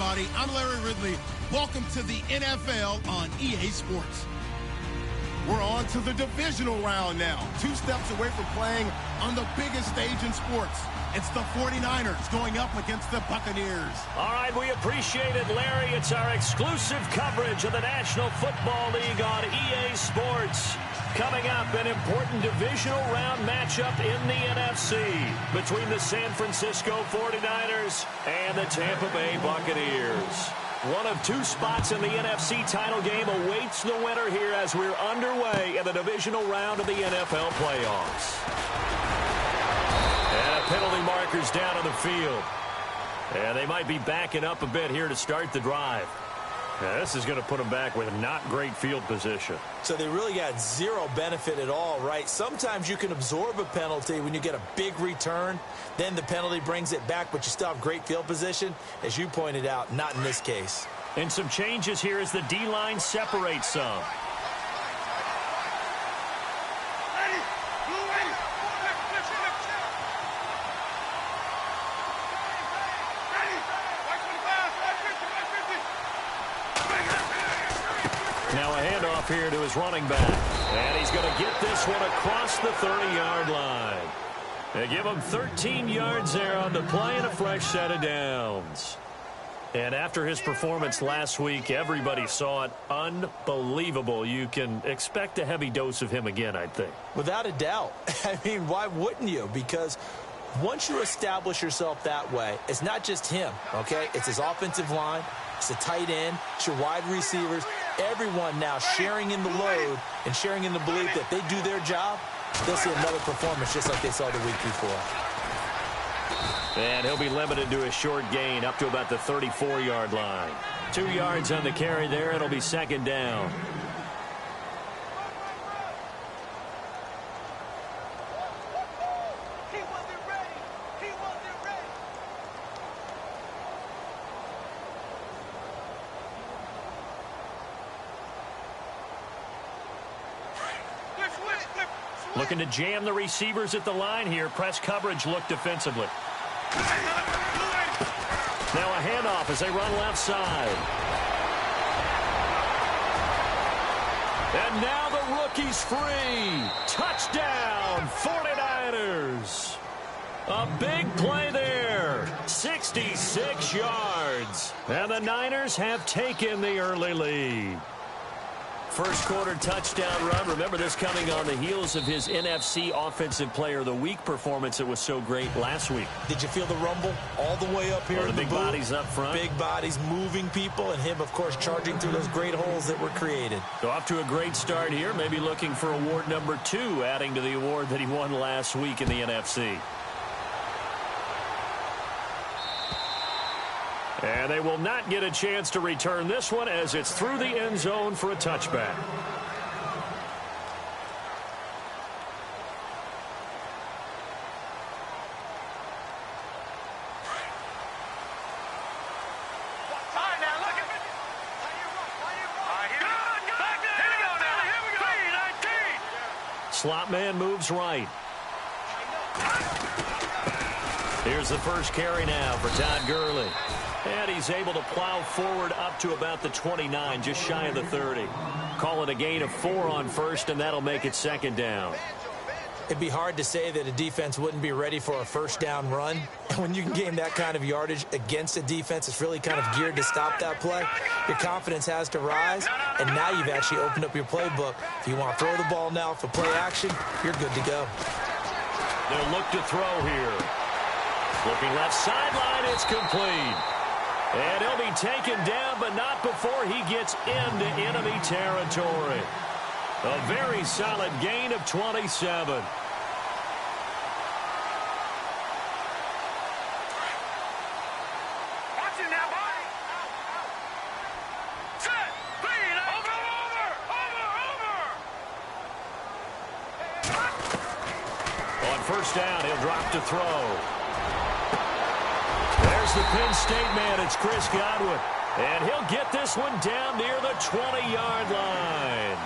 everybody. I'm Larry Ridley. Welcome to the NFL on EA Sports. We're on to the divisional round now. 2 steps away from playing on the biggest stage in sports. It's the 49ers going up against the Buccaneers. All right, we appreciate it, Larry. It's our exclusive coverage of the National Football League on EA Sports. Coming up, an important divisional round matchup in the NFC between the San Francisco 49ers and the Tampa Bay Buccaneers. One of 2 spots in the NFC title game awaits the winner here as we're underway in the divisional round of the NFL playoffs. And a penalty marker's down on the field. And they might be backing up a bit here to start the drive. Now, this is going to put them back with not great field position. So they really got zero benefit at all, right? Sometimes you can absorb a penalty when you get a big return. Then the penalty brings it back, but you still have great field position. As you pointed out, not in this case. And some changes here as the D-line separates some. Now a handoff here to his running back. And he's going to get this one across the 30-yard line. They give him 13 yards there on the play and a fresh set of downs. And after his performance last week, everybody saw it. Unbelievable. You can expect a heavy dose of him again, I think. Without a doubt. I mean, why wouldn't you? Because once you establish yourself that way, it's not just him, okay? It's his offensive line. It's the tight end. It's your wide receivers. Everyone now sharing in the load and sharing in the belief that they do their job, they'll see another performance just like they saw the week before. And he'll be limited to a short gain up to about the 34-yard line. 2 yards on the carry there. It'll be second down. Looking to jam the receivers at the line here. Press coverage look defensively. Now a handoff as they run left side. And now the rookie's free. Touchdown, 49ers. A big play there. 66 yards. And the Niners have taken the early lead. First quarter touchdown run. Remember this coming on the heels of his NFC Offensive Player of the Week performance that was so great last week. Did you feel the rumble all the way up here? The big bodies up front. Big bodies moving people, and him, of course, charging through those great holes that were created. So off to a great start here. Maybe looking for award number 2, adding to the award that he won last week in the NFC. And they will not get a chance to return this one as it's through the end zone for a touchback. Slot man moves right. Here's the first carry now for Todd Gurley. And he's able to plow forward up to about the 29, just shy of the 30. Call it a gain of 4 on first, and that'll make it second down. It'd be hard to say that a defense wouldn't be ready for a first down run. When you can gain that kind of yardage against a defense, it's really kind of geared to stop that play. Your confidence has to rise, and now you've actually opened up your playbook. If you want to throw the ball now for play action, you're good to go. They'll look to throw here. Looking left sideline, it's complete. And he'll be taken down, but not before he gets into enemy territory. A very solid gain of 27. On first down, he'll drop to throw. There's the Penn State man. It's Chris Godwin. And he'll get this one down near the 20-yard line.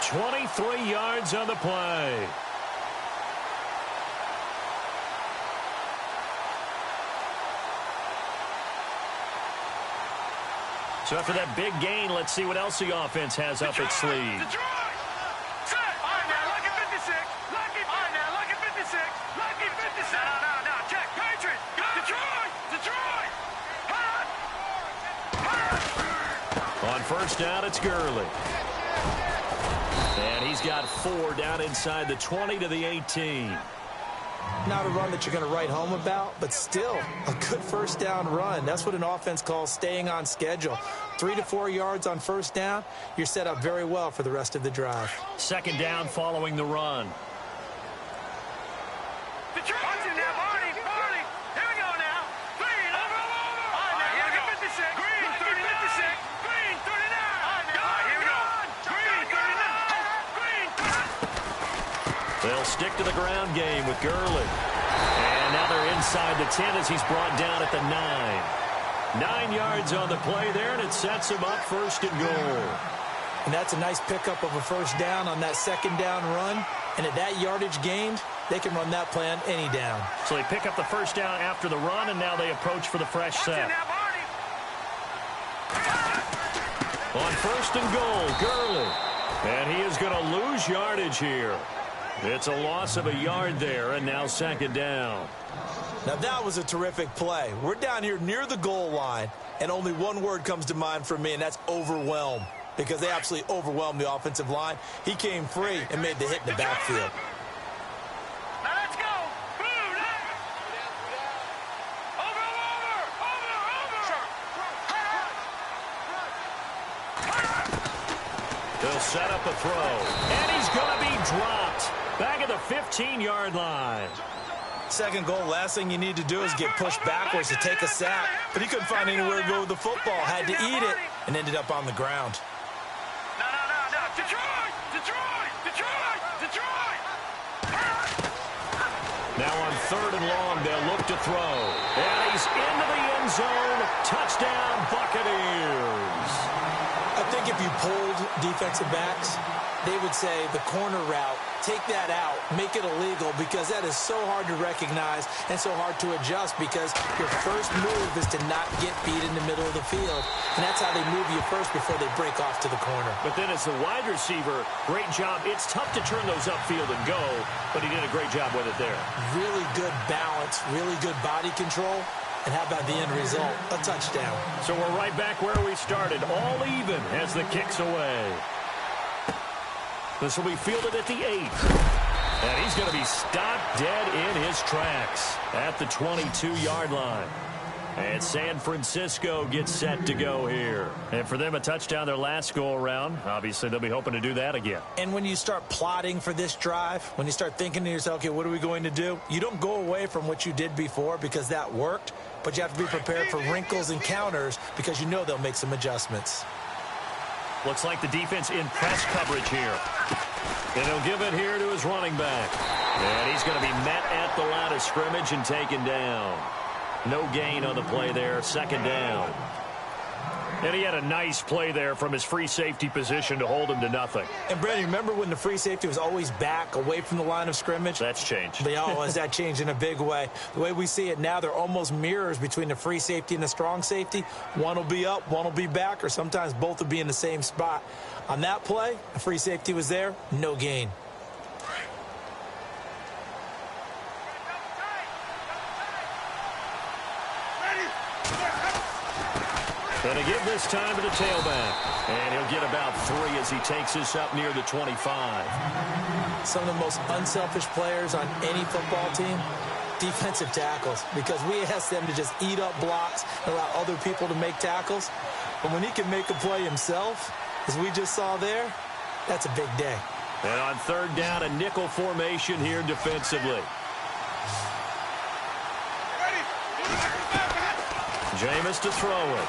23 yards on the play. So after that big gain, let's see what else the offense has up its sleeve. On first down, it's Gurley. And he's got 4 down inside the 20 to the 18. Not a run that you're going to write home about, but still a good first down run. That's what an offense calls staying on schedule. 3 to 4 yards on first down, you're set up very well for the rest of the drive. Second down following the run. They'll stick to the ground game with Gurley. And now they're inside the 10 as he's brought down at the 9. 9 yards on the play there, and it sets him up first and goal. And that's a nice pickup of a first down on that second down run. And at that yardage gained, they can run that play on any down. So they pick up the first down after the run, and now they approach for the fresh set. On first and goal, Gurley. And he is going to lose yardage here. It's a loss of a yard there, and now second down. Now that was a terrific play. We're down here near the goal line, and only one word comes to mind for me, and that's overwhelm, because they absolutely overwhelmed the offensive line. He came free and made the hit in the backfield. Now let's go. Over. They'll set up a throw, and he's going to be dropped. Back at the 15-yard line. Second goal, last thing you need to do is get pushed backwards to take a sack. But he couldn't find anywhere to go with the football. Had to eat it and ended up on the ground. No. Detroit. Now on third and long, they'll look to throw. And he's into the end zone. Touchdown, Buccaneers. I think if you polled defensive backs, they would say the corner route, take that out, make it illegal, because that is so hard to recognize and so hard to adjust, because your first move is to not get beat in the middle of the field. And that's how they move you first before they break off to the corner. But then as the wide receiver, great job. It's tough to turn those upfield and go, but he did a great job with it there. Really good balance, really good body control. And how about the end result? A touchdown. So we're right back where we started, all even as the kick's away. This will be fielded at the 8. And he's going to be stopped dead in his tracks at the 22-yard line. And San Francisco gets set to go here. And for them, a touchdown their last go-around. Obviously, they'll be hoping to do that again. And when you start plotting for this drive, when you start thinking to yourself, okay, what are we going to do? You don't go away from what you did before because that worked, but you have to be prepared for wrinkles and counters because you know they'll make some adjustments. Looks like the defense in press coverage here. And he'll give it here to his running back. And he's going to be met at the line of scrimmage and taken down. No gain on the play there, second down. And he had a nice play there from his free safety position to hold him to nothing. And, Brandon, remember when the free safety was always back away from the line of scrimmage? That's changed. That changed in a big way. The way we see it now, they're almost mirrors between the free safety and the strong safety. One will be up, one will be back, or sometimes both will be in the same spot. On that play, the free safety was there, no gain. Going to give this time to the tailback. And he'll get about 3 as he takes this up near the 25. Some of the most unselfish players on any football team, defensive tackles, because we ask them to just eat up blocks and allow other people to make tackles. But when he can make a play himself, as we just saw there, that's a big day. And on third down, a nickel formation here defensively. Jameis to throw it.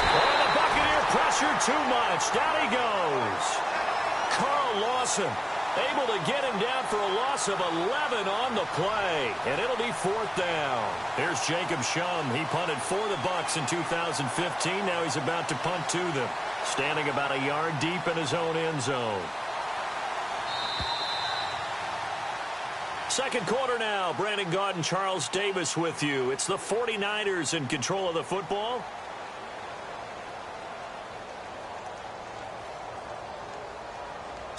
Oh, the Buccaneer pressure too much. Down he goes. Carl Lawson able to get him down for a loss of 11 on the play. And it'll be fourth down. Here's Jacob Shum. He punted for the Bucs in 2015. Now he's about to punt to them. Standing about a yard deep in his own end zone. Second quarter now. Brandon Gaudin, Charles Davis with you. It's the 49ers in control of the football.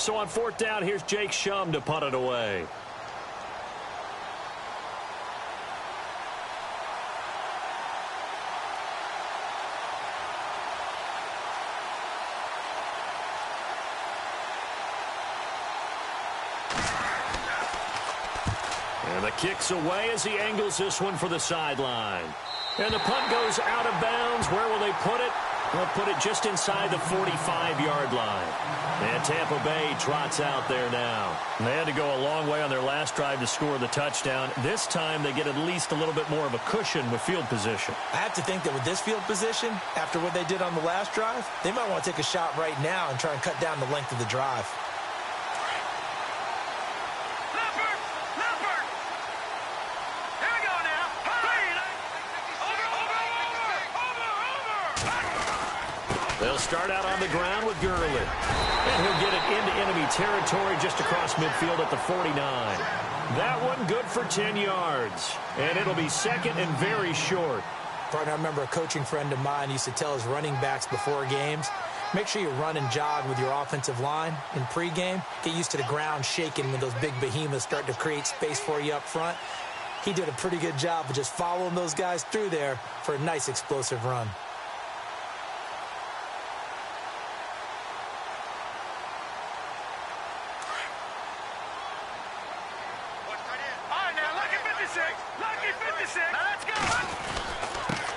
So on fourth down, here's Jake Shum to punt it away. And the kick's away as he angles this one for the sideline. And the punt goes out of bounds. Where will they put it? They'll put it just inside the 45-yard line. And Tampa Bay trots out there now. They had to go a long way on their last drive to score the touchdown. This time they get at least a little bit more of a cushion with field position. I have to think that with this field position, after what they did on the last drive, they might want to take a shot right now and try and cut down the length of the drive. They'll start out on the ground with Gurley. And he'll get it into enemy territory just across midfield at the 49. That one good for 10 yards. And it'll be second and very short. Partner, I remember a coaching friend of mine used to tell his running backs before games, make sure you run and jog with your offensive line in pregame. Get used to the ground shaking when those big behemoths start to create space for you up front. He did a pretty good job of just following those guys through there for a nice explosive run.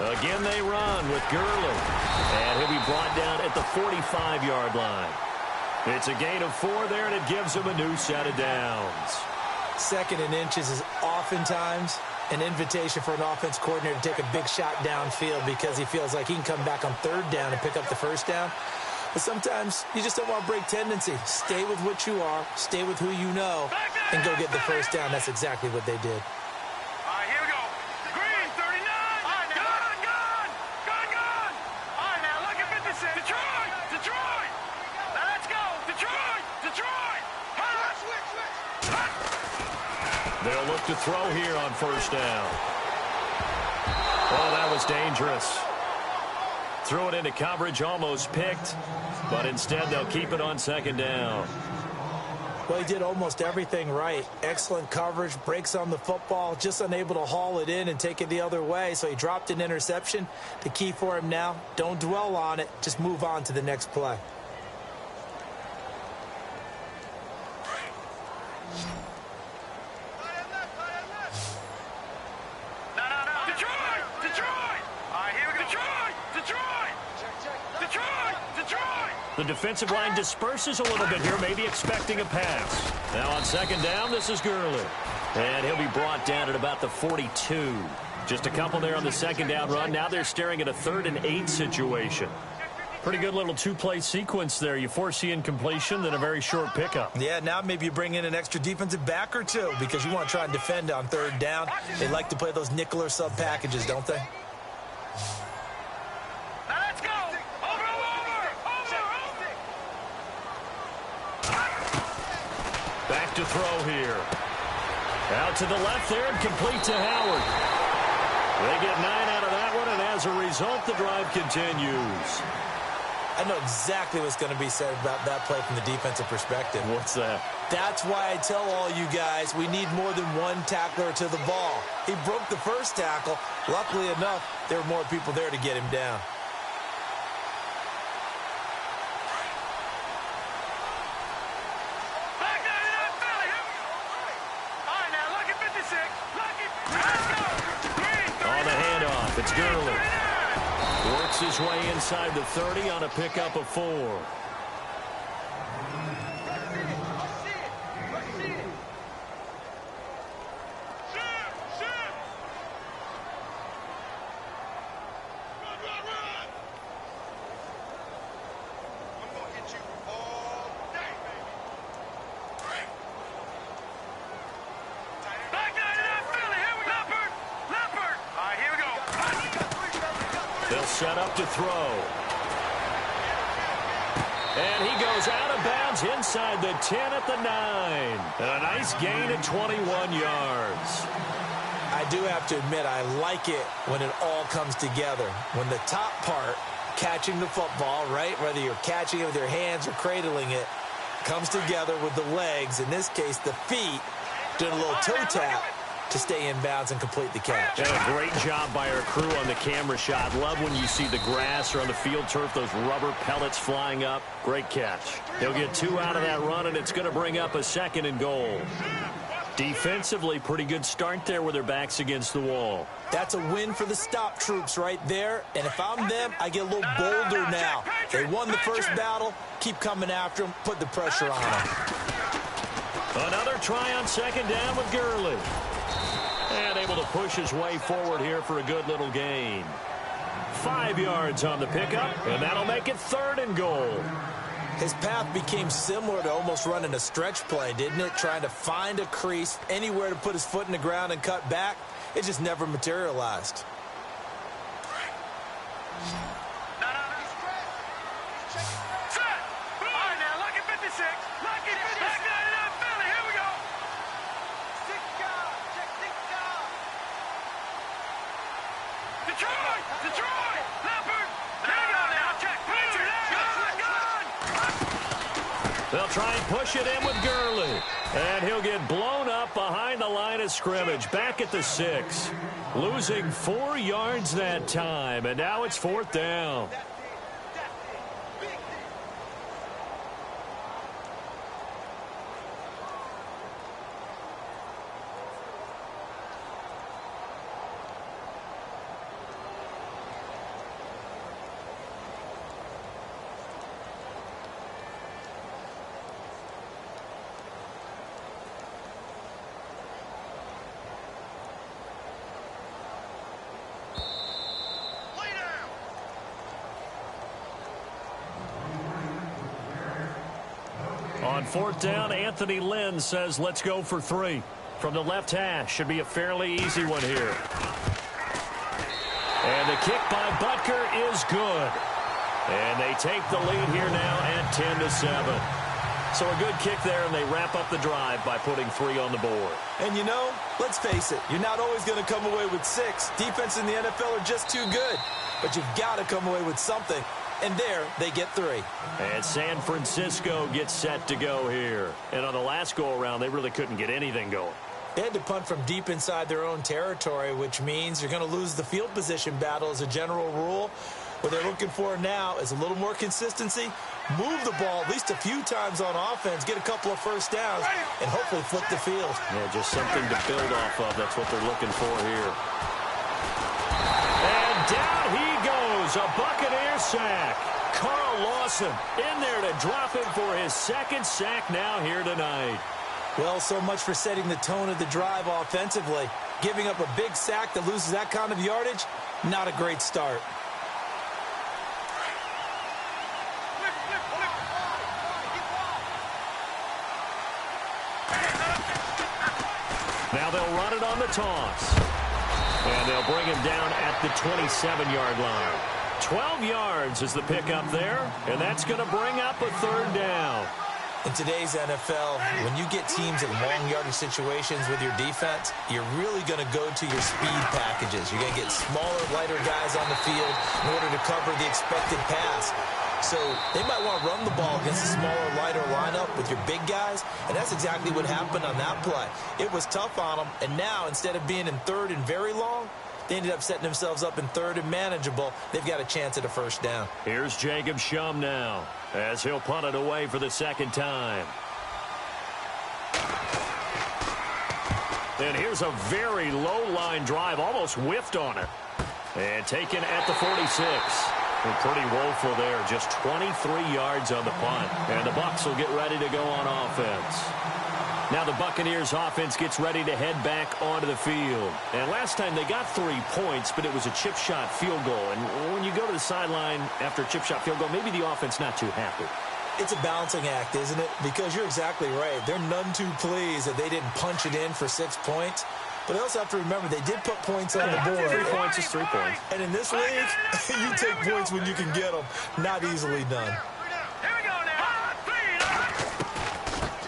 Again, they run with Gurley. And he'll be brought down at the 45-yard line. It's a gain of 4 there, and it gives him a new set of downs. Second and inches is oftentimes an invitation for an offense coordinator to take a big shot downfield because he feels like he can come back on third down and pick up the first down. But sometimes you just don't want to break tendency. Stay with what you are, stay with who you know, and go get the first down. That's exactly what they did. They'll look to throw here on first down. Oh, that was dangerous. Threw it into coverage, almost picked, but instead they'll keep it on second down. Well, he did almost everything right. Excellent coverage, breaks on the football, just unable to haul it in and take it the other way, so he dropped an interception. The key for him now, don't dwell on it, just move on to the next play. The defensive line disperses a little bit here, maybe expecting a pass. Now on second down, this is Gurley. And he'll be brought down at about the 42. Just a couple there on the second down run. Now they're staring at a 3rd and 8 situation. Pretty good little two-play sequence there. You force the incompletion, then a very short pickup. Yeah, now maybe you bring in an extra defensive back or two because you want to try and defend on third down. They like to play those nickel or sub packages, don't they? Back to throw here. Out to the left there and complete to Howard. They get 9 out of that one, and as a result, the drive continues. I know exactly what's going to be said about that play from the defensive perspective. What's that? That's why I tell all you guys we need more than one tackler to the ball. He broke the first tackle. Luckily enough, there were more people there to get him down. On the handoff, it's Gurley. Works his way inside the 30 on a pickup of 4. They'll set up to throw. And he goes out of bounds inside the 10 at the 9. And a nice gain at 21 yards. I do have to admit, I like it when it all comes together. When the top part, catching the football, right, whether you're catching it with your hands or cradling it, comes together with the legs, in this case the feet, doing a little toe tap to stay in bounds and complete the catch. And a great job by our crew on the camera shot. Love when you see the grass or on the field turf, those rubber pellets flying up. Great catch. He'll get 2 out of that run, and it's going to bring up a 2nd and goal. Defensively, pretty good start there with their backs against the wall. That's a win for the stop troops right there. And if I'm them, I get a little bolder now. They won the first battle. Keep coming after them. Put the pressure on them. Another try on 2nd down with Gurley. And able to push his way forward here for a good little gain. 5 yards on the pickup, and that'll make it 3rd and goal. His path became similar to almost running a stretch play, didn't it? Trying to find a crease, anywhere to put his foot in the ground and cut back. It just never materialized. They'll try and push it in with Gurley. And he'll get blown up behind the line of scrimmage. Back at the 6. Losing 4 yards that time. And now it's 4th down. On 4th down, Anthony Lynn says, let's go for 3. From the left hash, should be a fairly easy one here. And the kick by Butker is good. And they take the lead here now at 10-7. So a good kick there, and they wrap up the drive by putting 3 on the board. And you know, let's face it, you're not always going to come away with 6. Defense in the NFL are just too good. But you've got to come away with something. And there, they get 3. And San Francisco gets set to go here. And on the last go-around, they really couldn't get anything going. They had to punt from deep inside their own territory, which means you're going to lose the field position battle as a general rule. What they're looking for now is a little more consistency, move the ball at least a few times on offense, get a couple of first downs, and hopefully flip the field. Yeah, just something to build off of. That's what they're looking for here. And down he goes, a Buccaneer sack. Carl Lawson in there to drop him for his 2nd sack now here tonight. Well, so much for setting the tone of the drive offensively. Giving up a big sack that loses that kind of yardage, not a great start. Now they'll run it on the toss. And they'll bring him down at the 27-yard line. 12 yards is the pickup there, and that's going to bring up a 3rd down. In today's NFL, when you get teams in long yardage situations with your defense, you're really going to go to your speed packages. You're going to get smaller, lighter guys on the field in order to cover the expected pass. So they might want to run the ball against a smaller, lighter lineup with your big guys, and that's exactly what happened on that play. It was tough on them, and now instead of being in 3rd and very long, they ended up setting themselves up in 3rd and manageable. They've got a chance at a first down. Here's Jacob Shum now as he'll punt it away for the 2nd time. And here's a very low-line drive, almost whiffed on it. And taken at the 46. And pretty woeful there, just 23 yards on the punt. And the Bucs will get ready to go on offense. Now the Buccaneers offense gets ready to head back onto the field. And last time they got 3 points, but it was a chip shot field goal. And when you go to the sideline after a chip shot field goal, maybe the offense not too happy. It's a balancing act, isn't it? Because you're exactly right. They're none too pleased that they didn't punch it in for 6 points. But they also have to remember they did put points on the board. 3 points is 3 points. And in this league, you take points when you can get them. Not easily done.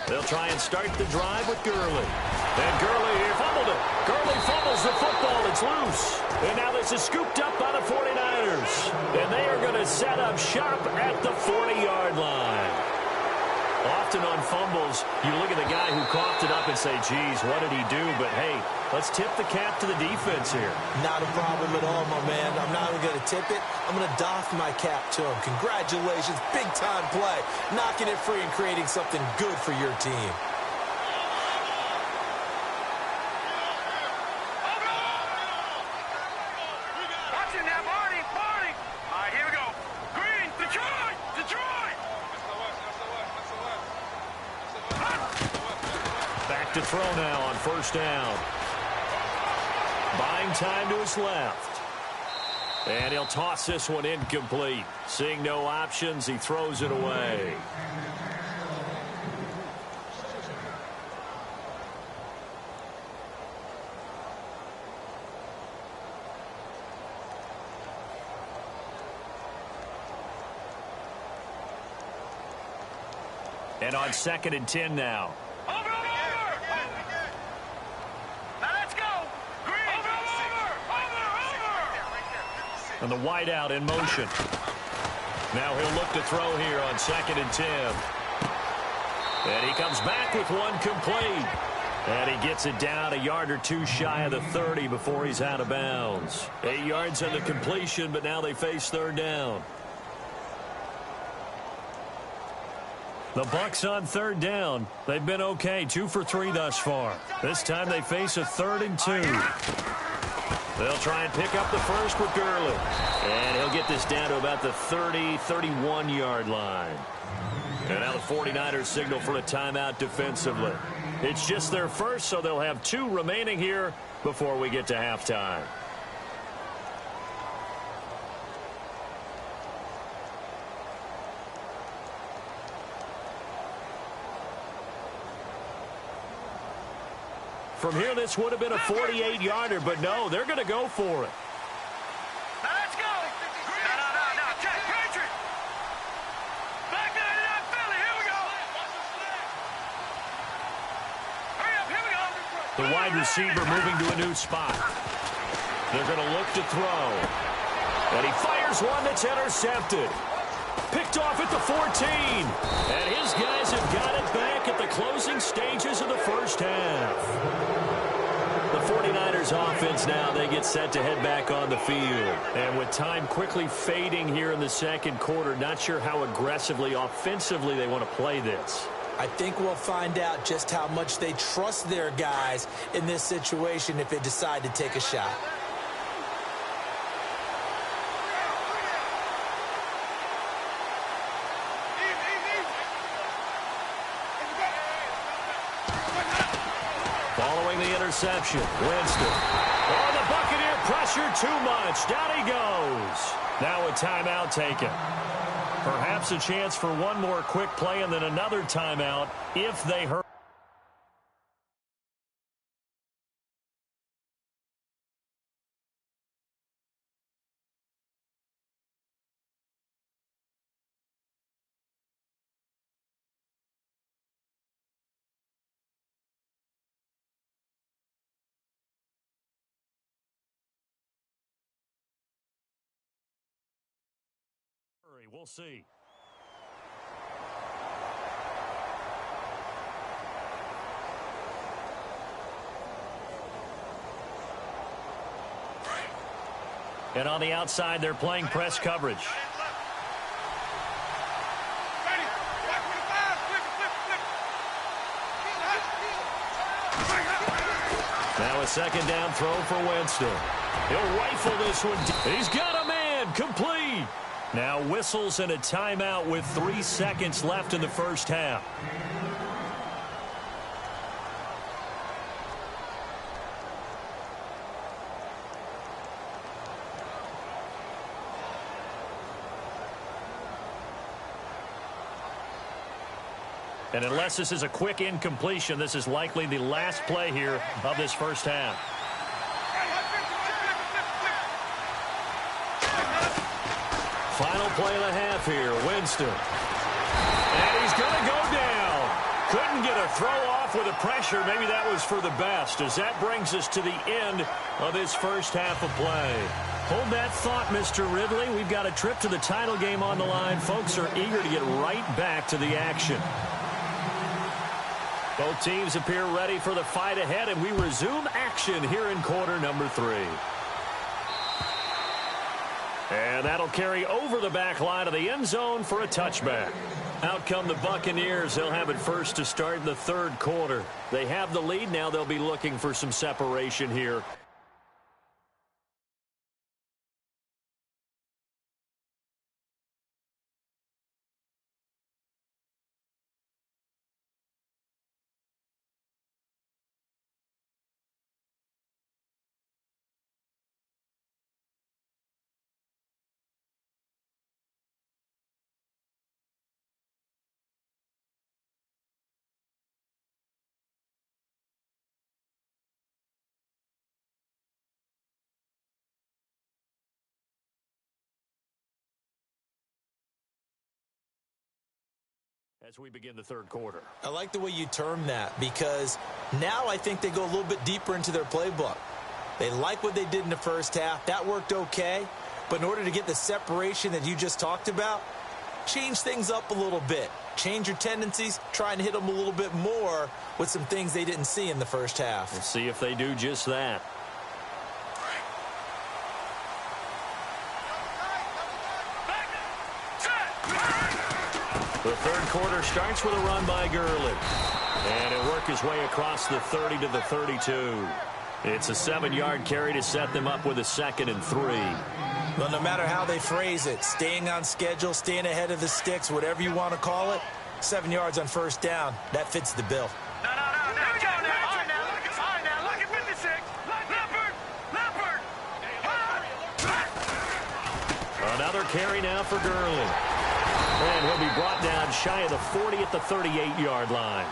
They'll try and start the drive with Gurley. And Gurley here fumbled it. Gurley fumbles the football. It's loose. And now this is scooped up by the 49ers. And they are going to set up shop at the 40-yard line. Off often on fumbles, you look at the guy who coughed it up and say, geez, what did he do? But, hey, let's tip the cap to the defense here. Not a problem at all, my man. I'm not even going to tip it. I'm going to doff my cap to him. Congratulations. Big-time play. Knocking it free and creating something good for your team. Watching that, Marty. All right, here we go. Green, Detroit. Back to throw now on first down. Buying time to his left. And he'll toss this one incomplete. Seeing no options, he throws it away. And on 2nd and 10 now. Over. Now let's go. Green. Over. And the wideout in motion. Now he'll look to throw here on 2nd and 10. And he comes back with one complete. And he gets it down a yard or two shy of the 30 before he's out of bounds. 8 yards on the completion, but now they face 3rd down. The Bucs on 3rd down. They've been okay, 2 for 3 thus far. This time they face a 3rd and 2. They'll try and pick up the first with Gurley. And he'll get this down to about the 30, 31-yard line. And now the 49ers signal for a timeout defensively. It's just their first, so they'll have 2 remaining here before we get to halftime. From here, this would have been a 48-yarder, but no, they're going to go for it. Now let's go. No. Check. Patriot. Back there, Philly. Here we go. Hurry up. Here we go. The wide receiver moving to a new spot. They're going to look to throw. And he fires one that's intercepted. Picked off at the 14. And his guys have got it back at the closing stages of the first half. The 49ers offense now, they get set to head back on the field. And with time quickly fading here in the second quarter, not sure how aggressively, offensively they want to play this. I think we'll find out just how much they trust their guys in this situation if they decide to take a shot. Following the interception, Winston. Oh, the Buccaneer pressure too much. Down he goes. Now a timeout taken. Perhaps a chance for one more quick play and then another timeout if they hurt. We'll see. And on the outside, they're playing press coverage. Now a 2nd down throw for Winston. He'll rifle this one. He's got a man. Complete. Now whistles and a timeout with 3 seconds left in the first half. And unless this is a quick incompletion, this is likely the last play here of this first half. Final play of the half here, Winston. And he's going to go down. Couldn't get a throw off with the pressure. Maybe that was for the best, as that brings us to the end of this first half of play. Hold that thought, Mr. Ridley. We've got a trip to the title game on the line. Folks are eager to get right back to the action. Both teams appear ready for the fight ahead, and we resume action here in quarter number 3. And that'll carry over the back line of the end zone for a touchback. Out come the Buccaneers. They'll have it first to start in the third quarter. They have the lead. Now they'll be looking for some separation here. As we begin the third quarter. I like the way you term that, because now I think they go a little bit deeper into their playbook. They like what they did in the first half. That worked okay. But in order to get the separation that you just talked about, change things up a little bit. Change your tendencies. Try and hit them a little bit more with some things they didn't see in the first half. We'll see if they do just that. The third quarter starts with a run by Gurley. And he'll work his way across the 30 to the 32. It's a 7-yard carry to set them up with a 2nd and 3. Well, no matter how they phrase it, staying on schedule, staying ahead of the sticks, whatever you want to call it, 7 yards on first down, that fits the bill. No. Here we go now. All right, now, look at 56. Leopard. Another carry now for Gurley. And he'll be brought down shy of the 40 at the 38-yard line.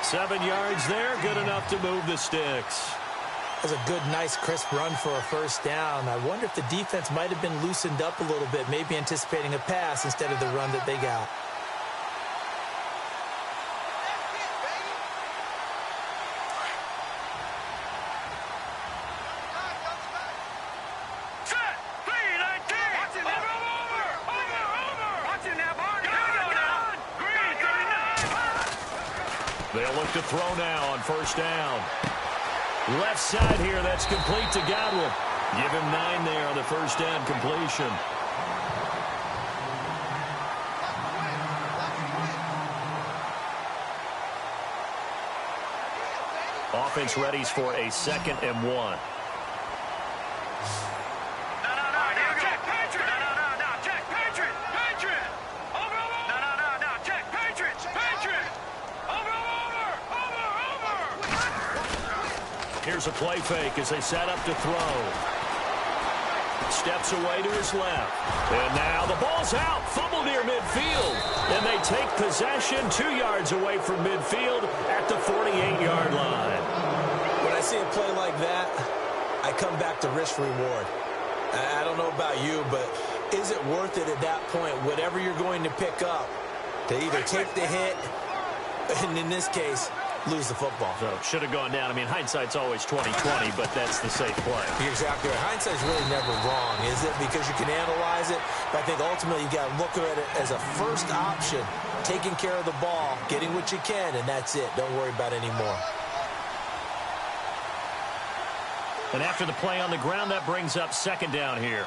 7 yards there, good enough to move the sticks. That was a good, nice, crisp run for a first down. I wonder if the defense might have been loosened up a little bit, maybe anticipating a pass instead of the run that they got. They'll look to throw now on first down. Left side here, that's complete to Godwin. Give him 9 there on the first down completion. Offense readies for a 2nd and 1. Here's a play fake as they set up to throw. Steps away to his left. And now the ball's out. Fumble near midfield. And they take possession 2 yards away from midfield at the 48-yard line. When I see a play like that, I come back to risk reward. I don't know about you, but is it worth it at that point, whatever you're going to pick up, to either take the hit, and in this case, lose the football? So should have gone down. I mean, hindsight's always 20/20, but that's the safe play. You're exactly right. Hindsight's really never wrong, is it? Because you can analyze it, but I think ultimately you got to look at it as a first option, taking care of the ball, getting what you can, and that's it. Don't worry about it anymore. And after the play on the ground, that brings up 2nd down here.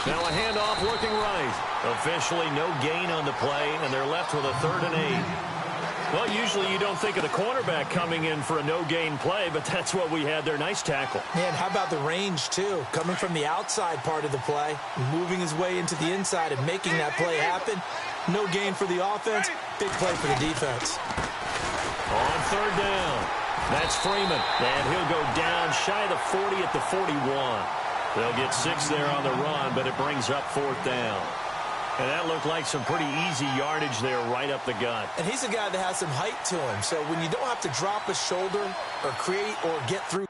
Now a handoff working right. Officially no gain on the play, and they're left with a 3rd and 8. Well, usually you don't think of the cornerback coming in for a no-gain play, but that's what we had there. Nice tackle. Man, how about the range, too? Coming from the outside part of the play, moving his way into the inside and making that play happen. No gain for the offense, big play for the defense. On 3rd down, that's Freeman, and he'll go down shy of the 40 at the 41. They'll get 6 there on the run, but it brings up 4th down. And that looked like some pretty easy yardage there right up the gut. And he's a guy that has some height to him, so when you don't have to drop a shoulder or create or get through.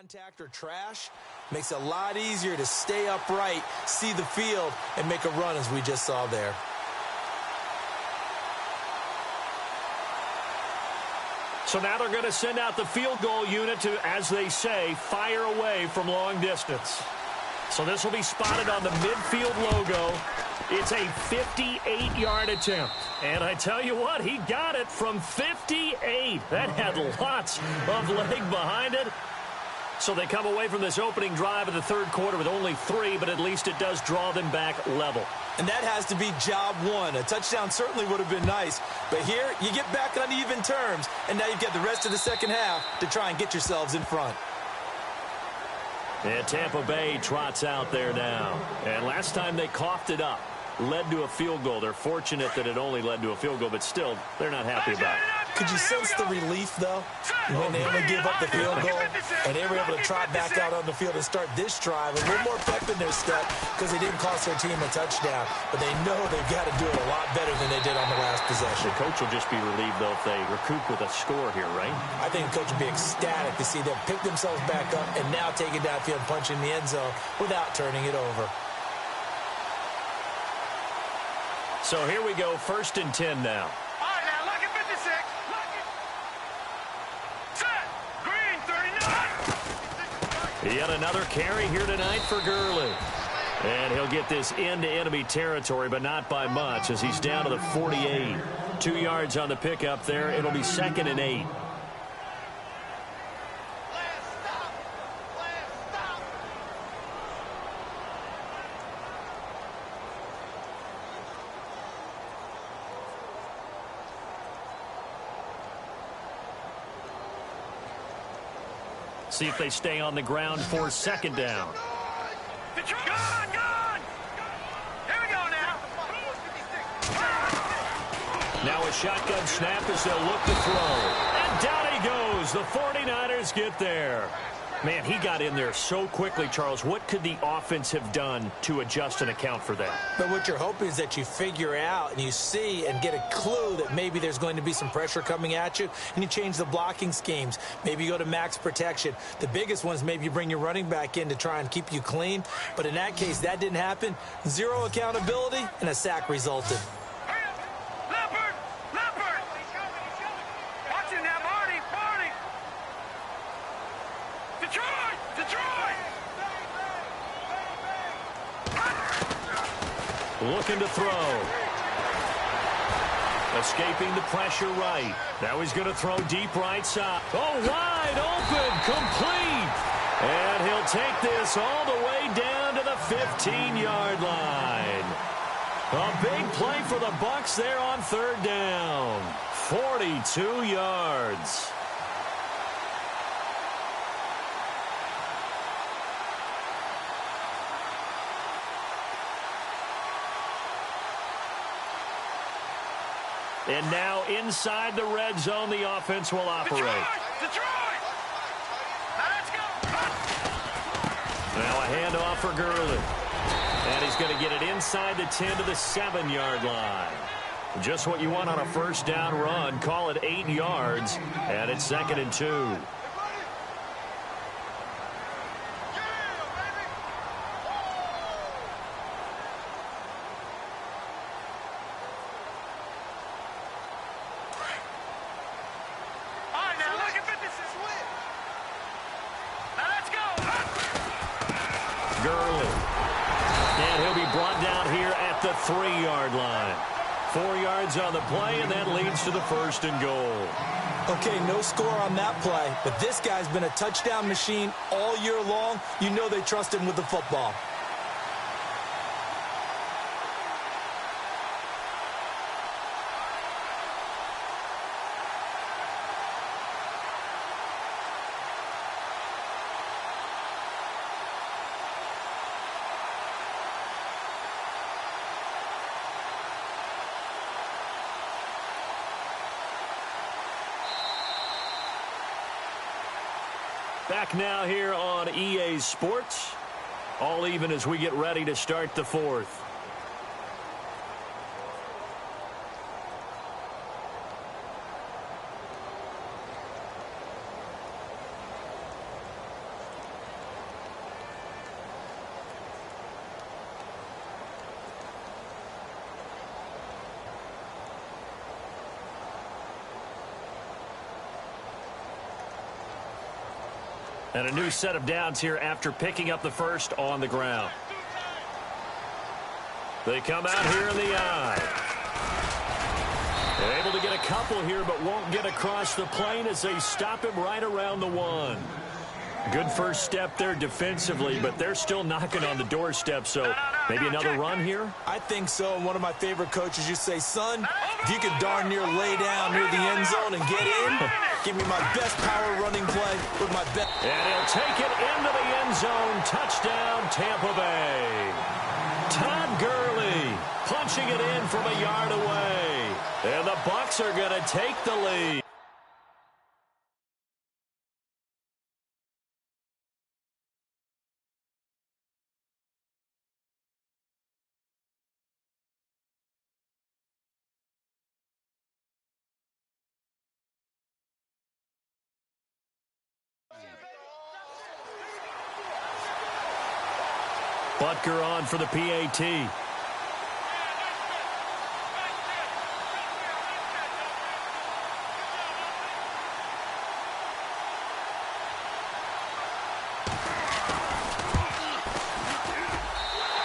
contact or trash, makes it a lot easier to stay upright, see the field, and make a run as we just saw there. So now they're going to send out the field goal unit to, as they say, fire away from long distance. So this will be spotted on the midfield logo. It's a 58-yard attempt. And I tell you what, he got it from 58. That had lots of leg behind it. So they come away from this opening drive of the third quarter with only 3, but at least it does draw them back level. And that has to be job one. A touchdown certainly would have been nice. But here, you get back on even terms, and now you get the rest of the second half to try and get yourselves in front. And Tampa Bay trots out there now. And last time they coughed it up, led to a field goal. They're fortunate that it only led to a field goal, but still, they're not happy about it. Could you sense the relief, though, when they only gave up the field goal and they were able to trot back out on the field and start this drive? A little more pep in their step because they didn't cost their team a touchdown, but they know they've got to do it a lot better than they did on the last possession. The coach will just be relieved, though, if they recoup with a score here, right? I think the coach will be ecstatic to see them pick themselves back up and now take it downfield and punch in the end zone without turning it over. So here we go, 1st and 10 now. All right, now look at 56. Set. Green, 39. Yet another carry here tonight for Gurley. And he'll get this into enemy territory, but not by much as he's down to the 48. 2 yards on the pickup there. It'll be 2nd and 8. See if they stay on the ground for 2nd down. Gone! Here we go now. Now a shotgun snap as they'll look to throw. And down he goes. The 49ers get there. Man, he got in there so quickly, Charles. What could the offense have done to adjust and account for that? But what you're hoping is that you figure out and you see and get a clue that maybe there's going to be some pressure coming at you, and you change the blocking schemes. Maybe you go to max protection. The biggest ones, maybe you bring your running back in to try and keep you clean. But in that case, that didn't happen. 0 accountability, and a sack resulted. Leopard! Watch him now, Marty! Detroit! Looking to throw. Escaping the pressure right. Now he's going to throw deep right side. Oh, wide open, complete. And he'll take this all the way down to the 15-yard line. A big play for the Bucs there on 3rd down. 42 yards. And now inside the red zone, the offense will operate. Detroit! Now let's go! Now a handoff for Gurley. And he's going to get it inside the 10 to the 7-yard line. Just what you want on a 1st down run. Call it 8 yards. And it's 2nd and 2. Gurley. And he'll be brought down here at the 3-yard line. 4 yards on the play, and that leads to the 1st and goal. Okay, no score on that play, but this guy's been a touchdown machine all year long. You know they trust him with the football. Back now here on EA Sports. All even as we get ready to start the 4th. And a new set of downs here after picking up the first on the ground. They come out here in the eye. They're able to get a couple here, but won't get across the plane as they stop him right around the 1. Good first step there defensively, but they're still knocking on the doorstep, so maybe another run here? I think so. One of my favorite coaches used to say, son, if you can darn near lay down near the end zone and get in, give me my best power running play with my best. And he'll take it into the end zone. Touchdown, Tampa Bay. Todd Gurley punching it in from a yard away. And the Bucs are going to take the lead. Butker on for the PAT.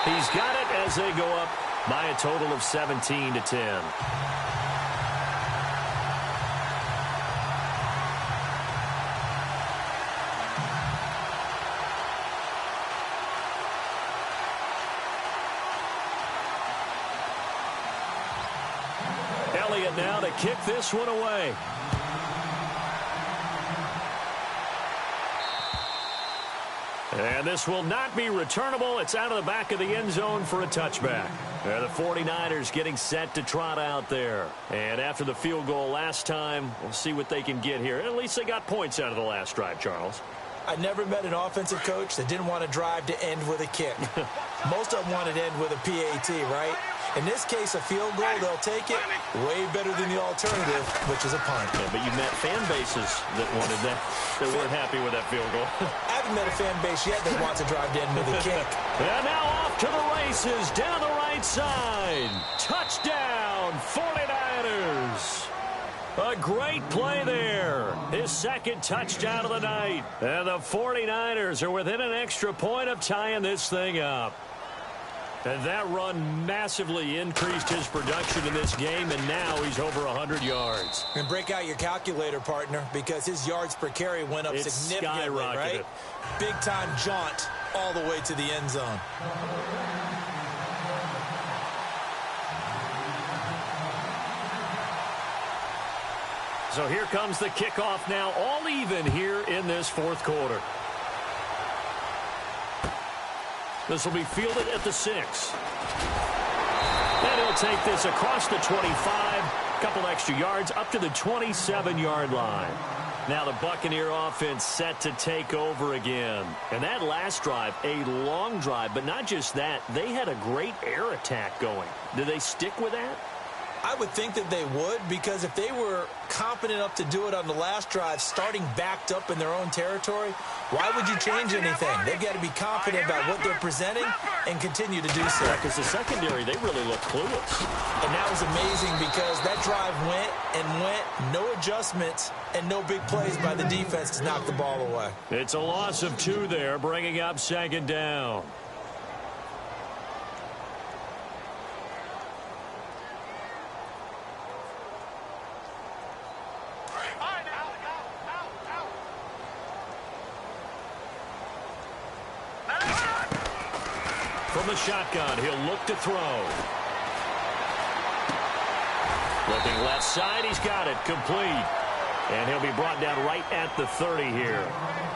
He's got it as they go up by a total of 17-10. Elliott now to kick this one away. And this will not be returnable. It's out of the back of the end zone for a touchback. The 49ers getting set to trot out there. And after the field goal last time, we'll see what they can get here. At least they got points out of the last drive, Charles. I never met an offensive coach that didn't want to drive to end with a kick. Most of them wanted to end with a PAT, right? In this case, a field goal, they'll take it way better than the alternative, which is a punt. Yeah, but you met fan bases that wanted that, that weren't happy with that field goal. I haven't met a fan base yet that wants to drive to end with a kick. And now off to the races, down the right side. Touchdown, 49ers. A great play there. His second touchdown of the night. And the 49ers are within an extra point of tying this thing up. And that run massively increased his production in this game, and now he's over 100 yards. And break out your calculator, partner, because his yards per carry went up significantly, right? Big-time jaunt all the way to the end zone. So here comes the kickoff now, all even here in this fourth quarter. This will be fielded at the 6. And he'll take this across the 25, a couple extra yards, up to the 27-yard line. Now the Buccaneer offense set to take over again. And that last drive, a long drive, but not just that, they had a great air attack going. Did they stick with that? I would think that they would, because if they were confident enough to do it on the last drive, starting backed up in their own territory, why would you change anything? They've got to be confident about what they're presenting and continue to do so. Because the secondary, they really look clueless. And that was amazing because that drive went and went, no adjustments and no big plays by the defense to knock the ball away. It's a loss of 2 there, bringing up second down. From the shotgun, he'll look to throw. Looking left side, he's got it, complete. And he'll be brought down right at the 30 here.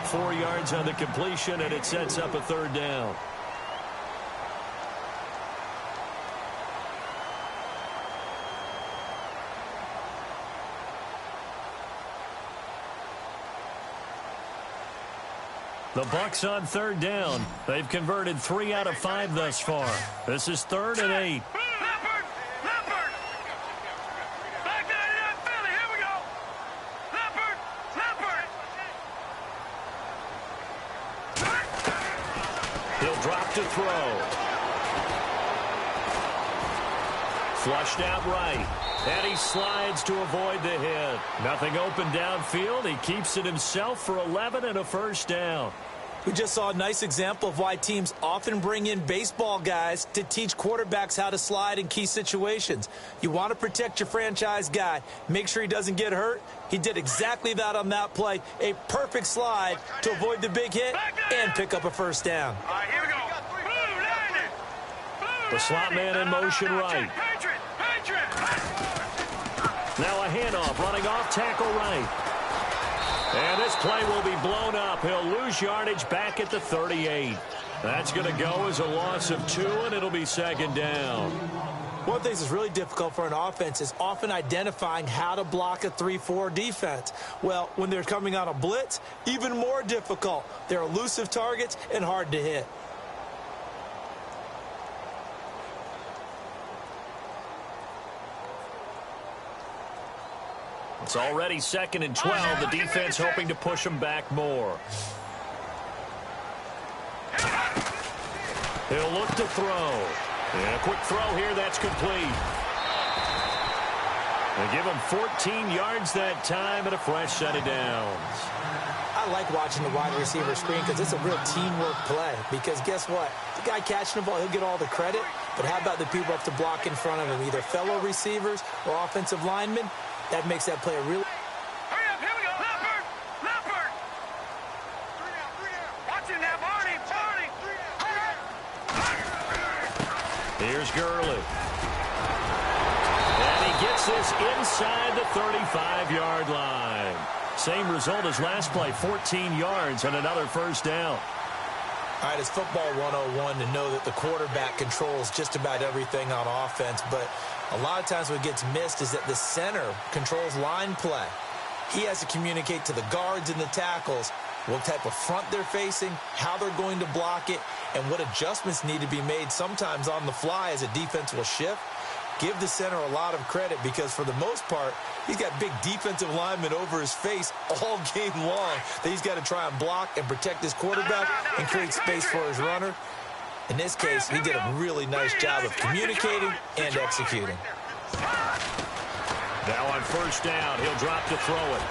4 yards on the completion, and it sets up a third down. The Bucs on third down. They've converted 3 out of 5 thus far. This is 3rd and 8. Leopard! Leopard! Back to Philly, here we go! Leopard! Leopard! He'll drop to throw. Flushed out right. And he slides to avoid the hit. Nothing open downfield. He keeps it himself for 11 and a first down. We just saw a nice example of why teams often bring in baseball guys to teach quarterbacks how to slide in key situations. You want to protect your franchise guy. Make sure he doesn't get hurt. He did exactly that on that play. A perfect slide to avoid the big hit and pick up a first down. All right, here we go. The slot man in motion right. Now a handoff running off tackle right. And this play will be blown up. He'll lose yardage back at the 38. That's going to go as a loss of 2, and it'll be second down. One of the things that's really difficult for an offense is often identifying how to block a 3-4 defense. Well, when they're coming on a blitz, even more difficult. They're elusive targets and hard to hit. It's already 2nd and 12. The defense hoping to push them back more. He'll look to throw. And a quick throw here. That's complete. They give him 14 yards that time and a fresh set of downs. I like watching the wide receiver screen because it's a real teamwork play. Because guess what? The guy catching the ball, he'll get all the credit. But how about the people up to block in front of him, either fellow receivers or offensive linemen? That makes that play a real... Hurry up, here we go. Leopard. Watch it now, Barney. Here's Gurley. And he gets this inside the 35-yard line. Same result as last play, 14 yards and another first down. All right, it's football 101 to know that the quarterback controls just about everything on offense, but a lot of times what gets missed is that the center controls line play. He has to communicate to the guards and the tackles what type of front they're facing, how they're going to block it, and what adjustments need to be made sometimes on the fly as a defense will shift. Give the center a lot of credit because for the most part, he's got big defensive linemen over his face all game long that he's got to try and block and protect his quarterback and create space for his runner. In this case, he did a really nice job of communicating and executing. Now on first down, he'll drop to throw it.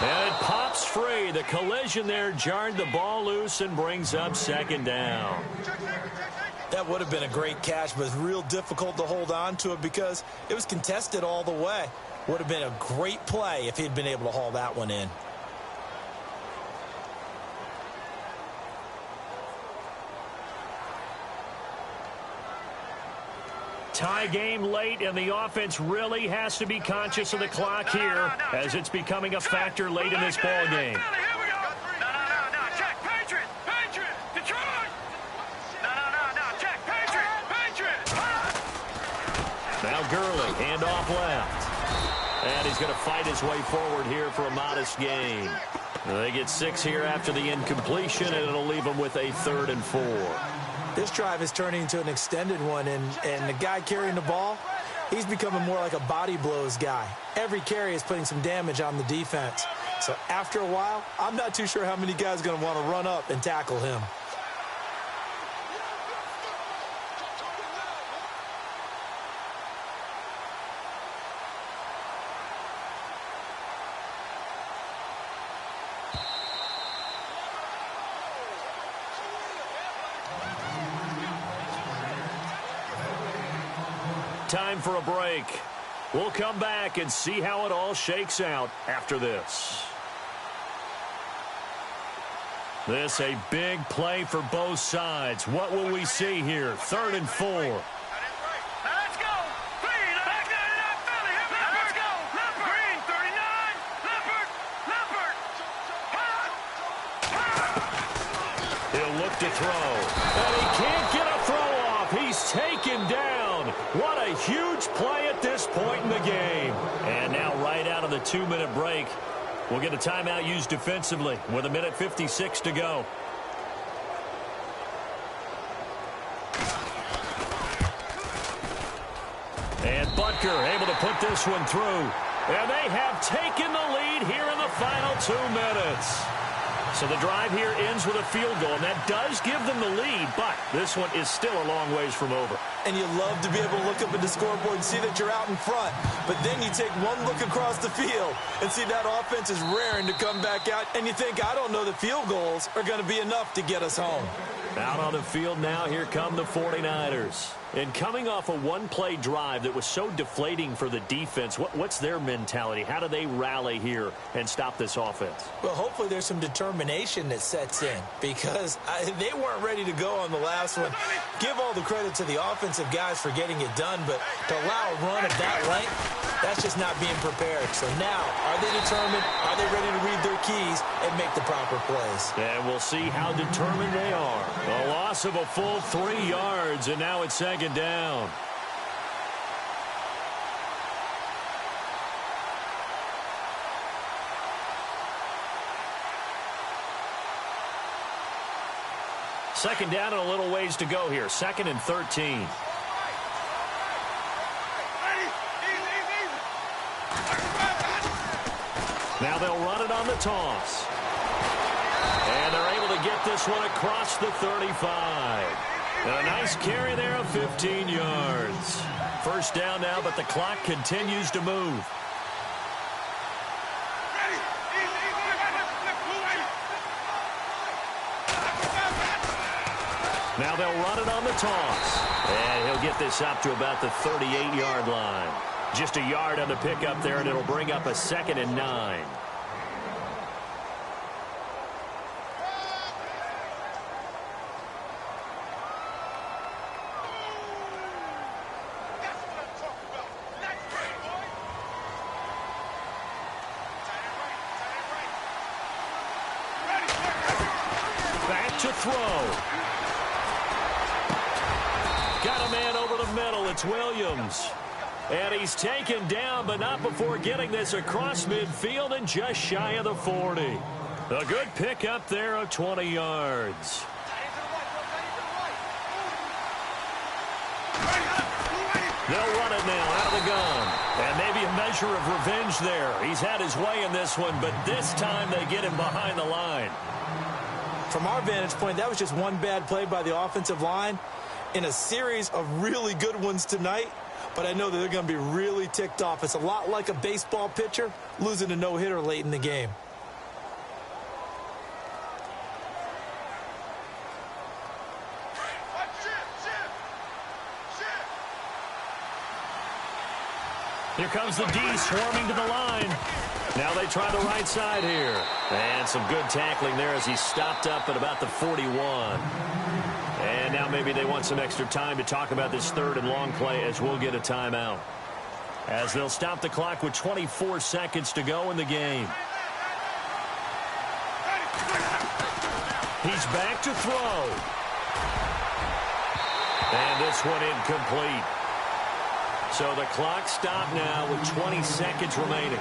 And it pops free. The collision there jarred the ball loose and brings up second down. That would have been a great catch, but it's real difficult to hold on to it because it was contested all the way. Would have been a great play if he'd been able to haul that one in. Tie game late, and the offense really has to be conscious of the clock here as it's becoming a factor late in this ball game. Now Gurley, handoff left. And he's going to fight his way forward here for a modest gain. They get 6 here after the incompletion, and it'll leave them with a 3rd and 4. This drive is turning into an extended one, and the guy carrying the ball, he's becoming more like a body blows guy. Every carry is putting some damage on the defense. So after a while, I'm not too sure how many guys are going to want to run up and tackle him. Time for a break. We'll come back and see how it all shakes out after this. This a big play for both sides. What will we see here? 3rd and 4. Let's go. Back there, Philly. Let's go. Leopard. Green, 39. Leopard. He'll look to throw. And he can't get a throw off. He's taken down. What a huge play at this point in the game. And now right out of the 2-minute break, we'll get a timeout used defensively with 1:56 to go. And Butker able to put this one through. And they have taken the lead here in the final 2 minutes. So the drive here ends with a field goal, and that does give them the lead, but this one is still a long ways from over. And you love to be able to look up at the scoreboard and see that you're out in front, but then you take one look across the field and see that offense is raring to come back out, and you think, I don't know that field goals are going to be enough to get us home. Out on the field now, here come the 49ers. And coming off a one-play drive that was so deflating for the defense, what's their mentality? How do they rally here and stop this offense? Well, hopefully there's some determination that sets in because they weren't ready to go on the last one. Give all the credit to the offensive guys for getting it done, but to allow a run of that length, that's just not being prepared. So now, are they determined? Are they ready to read their keys and make the proper plays? And we'll see how determined they are. A loss of a full 3 yards, and now it's second down. Second down and a little ways to go here. 2nd and 13. Now they'll run it on the toss. And they're able to get this one across the 35. And a nice carry there of 15 yards. First down now, but the clock continues to move. Now they'll run it on the toss. And he'll get this up to about the 38-yard line. Just a yard on the pickup there, and it'll bring up a 2nd and 9. Back to throw. Got a man over the middle. It's Williams. And he's taken down, but not before getting this across midfield and just shy of the 40. A good pickup there of 20 yards. They'll run it now out of the gun. And maybe a measure of revenge there. He's had his way in this one, but this time they get him behind the line. From our vantage point, that was just one bad play by the offensive line in a series of really good ones tonight. But I know that they're going to be really ticked off. It's a lot like a baseball pitcher losing a no-hitter late in the game. Here comes the D swarming to the line. Now they try the right side here. And some good tackling there as he stopped up at about the 41. And now maybe they want some extra time to talk about this 3rd and long play as we'll get a timeout. As they'll stop the clock with 24 seconds to go in the game. He's back to throw. And this one incomplete. So the clock stopped now with 20 seconds remaining.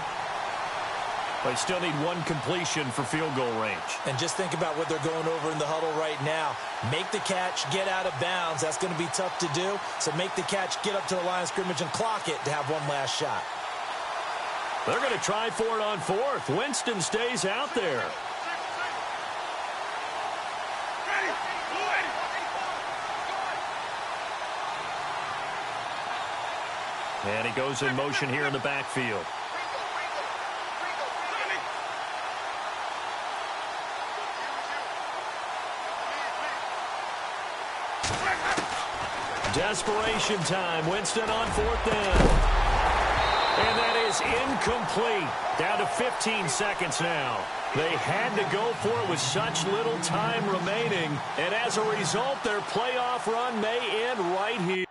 They still need one completion for field goal range. And just think about what they're going over in the huddle right now. Make the catch, get out of bounds. That's going to be tough to do. So make the catch, get up to the line of scrimmage, and clock it to have one last shot. They're going to try for it on 4th. Winston stays out there. And he goes in motion here in the backfield. Desperation time. Winston on 4th down. And that is incomplete. Down to 15 seconds now. They had to go for it with such little time remaining. And as a result, their playoff run may end right here.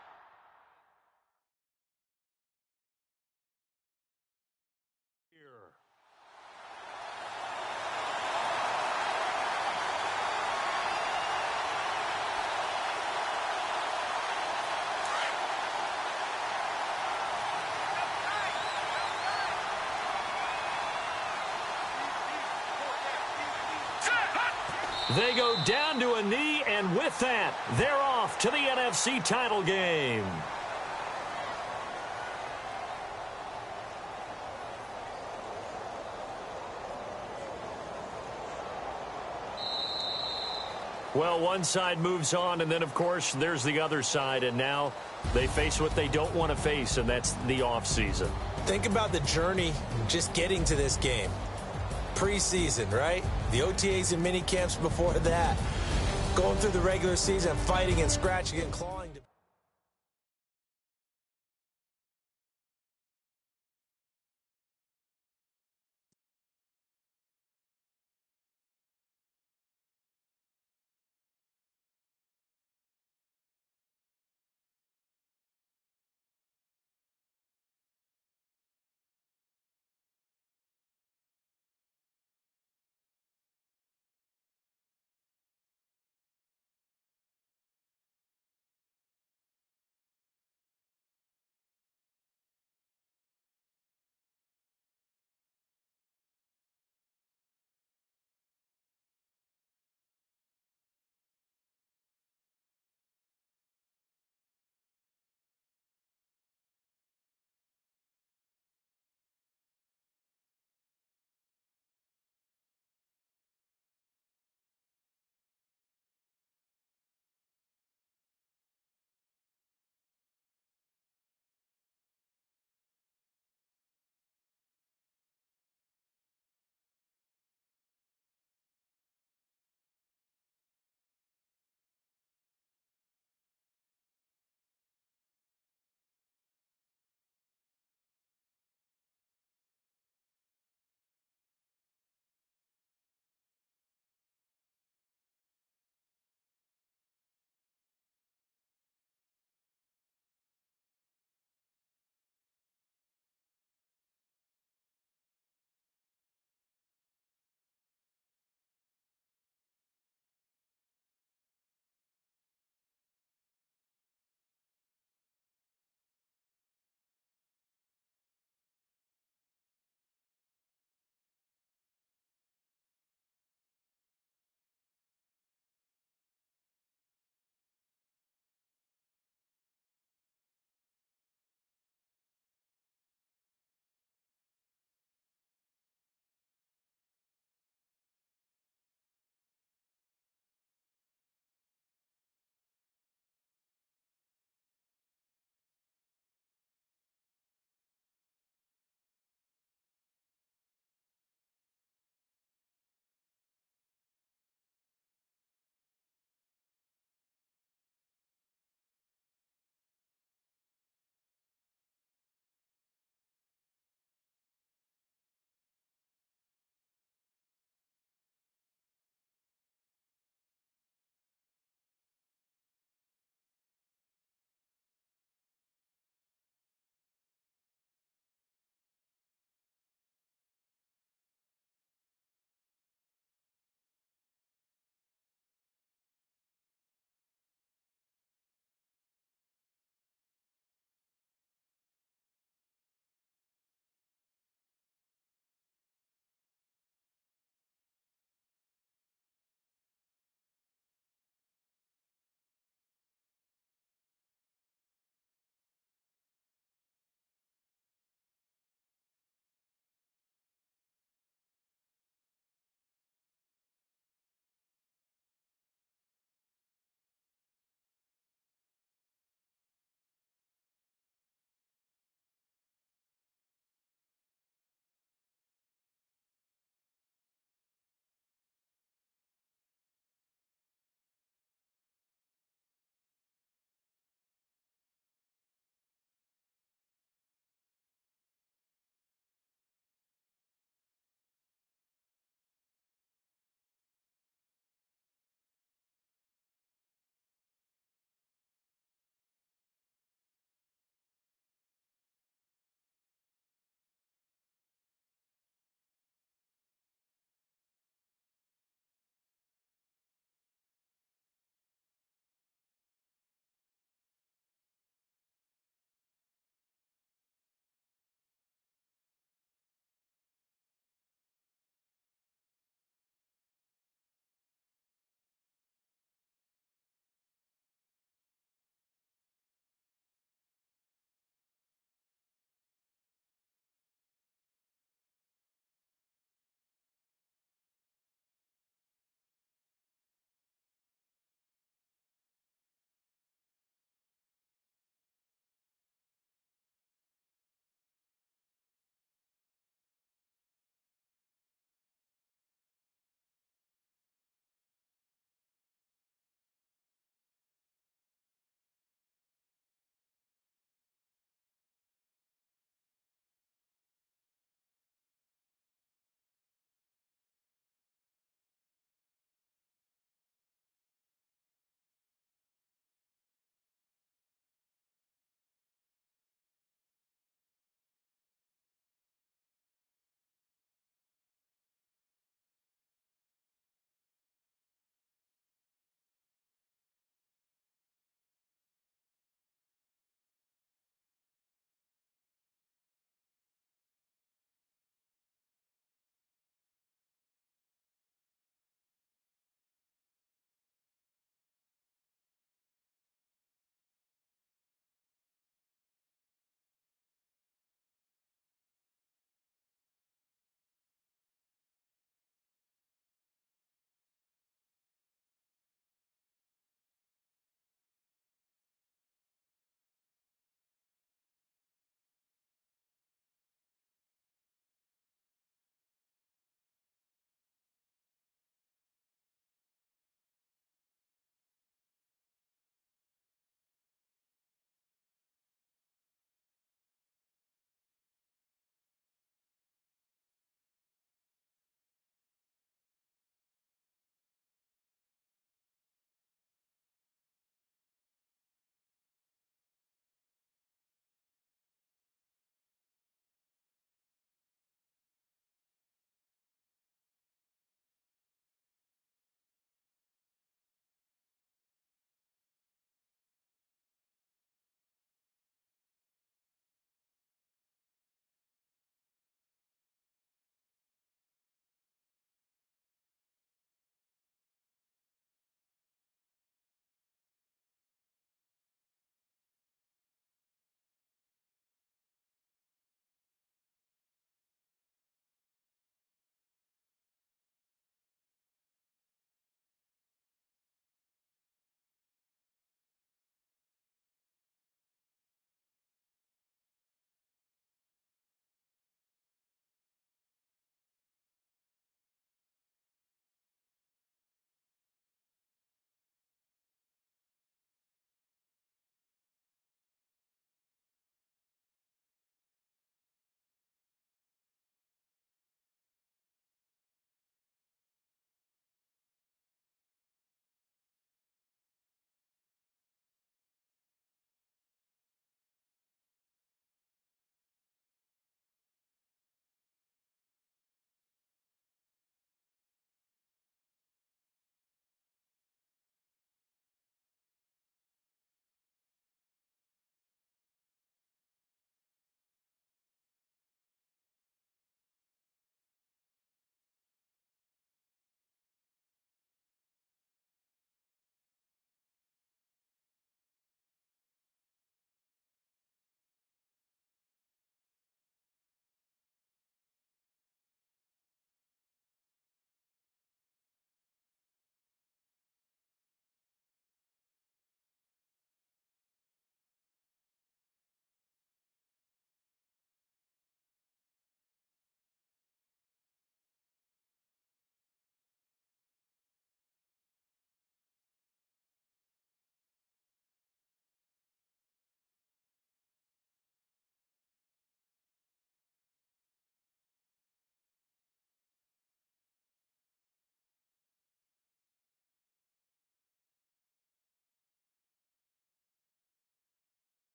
They go down to a knee, and with that, they're off to the NFC title game. Well, one side moves on, and then, of course, there's the other side, and now they face what they don't want to face, and that's the offseason. Think about the journey just getting to this game. Preseason, right? The OTAs and mini camps before that. Going through the regular season, fighting and scratching and clawing.